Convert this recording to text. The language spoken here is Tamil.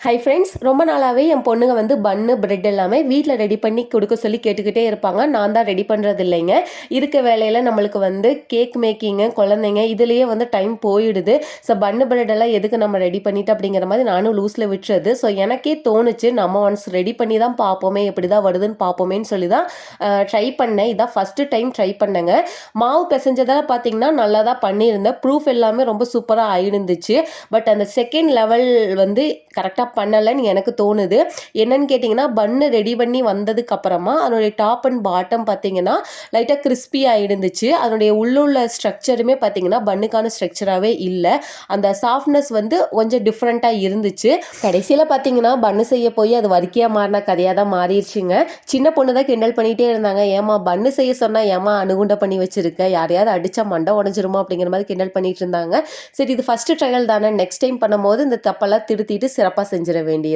ஹை ஃப்ரெண்ட்ஸ், ரொம்ப நாளாகவே என் பொண்ணுங்க வந்து பன்னு பிரெட் எல்லாமே வீட்டில் ரெடி பண்ணி கொடுக்க சொல்லி கேட்டுக்கிட்டே இருப்பாங்க. நான் தான் ரெடி பண்ணுறது இல்லைங்க. இருக்க வேலையில் நம்மளுக்கு வந்து கேக் மேக்கிங்கு குழந்தைங்க இதுலேயே வந்து டைம் போயிடுது. ஸோ பன்னு பிரெட் எல்லாம் எதுக்கு நம்ம ரெடி பண்ணிட்டு அப்படிங்கிற மாதிரி நானும் லூஸில் விட்டுறது. ஸோ எனக்கே தோணுச்சு, நம்ம ஒன்ஸ் ரெடி பண்ணி தான் பார்ப்போமே, எப்படி தான் வருதுன்னு பார்ப்போமேன்னு சொல்லி தான் ட்ரை பண்ணேன். இதான் ஃபஸ்ட்டு டைம் ட்ரை பண்ணேங்க. மாவு பிசைஞ்சதெல்லாம் பார்த்தீங்கன்னா நல்லா தான் பண்ணியிருந்தேன். ப்ரூஃப் எல்லாமே ரொம்ப சூப்பராக ஆயிருந்துச்சு. பட் அந்த செகண்ட் லெவல் வந்து கரெக்டாக பண்ணலைன்னு எனக்கு தோணுது. என்னன்னு கேட்டிங்கன்னா, பன்னு ரெடி பண்ணி வந்ததுக்கு அப்புறமா அதனுடைய டாப் அண்ட் பாட்டம் பார்த்தீங்கன்னா லைட்டாக கிறிஸ்பியாக இருந்துச்சு. அதனுடைய உள்ளுள்ள ஸ்ட்ரக்சருமே பார்த்தீங்கன்னா பன்னுக்கான ஸ்ட்ரக்சராகவே இல்லை. அந்த சாஃப்ட்னஸ் வந்து கொஞ்சம் டிஃப்ரெண்ட்டாக இருந்துச்சு. கடைசியில் பார்த்தீங்கன்னா பன்னு செய்ய போய் அது வரிக்கையாக மாறின கதையாக தான் மாறிடுச்சுங்க. சின்ன பொண்ணு தான் கிண்டல் பண்ணிகிட்டே இருந்தாங்க, ஏமா பன்னு செய்ய சொன்னால் ஏமா அணுகுண்டை பண்ணி வச்சிருக்க, யாரையாவது அடித்தா மண்டை உடஞ்சிருமா அப்படிங்கிற மாதிரி கிண்டல் பண்ணிட்டு இருந்தாங்க. சரி, இது ஃபஸ்ட்டு ட்ரையல் தானே, நெக்ஸ்ட் டைம் பண்ணும்போது இந்த தப்பெல்லாம் திருத்திட்டு சிறப்பாக செஞ்சிட வேண்டியது.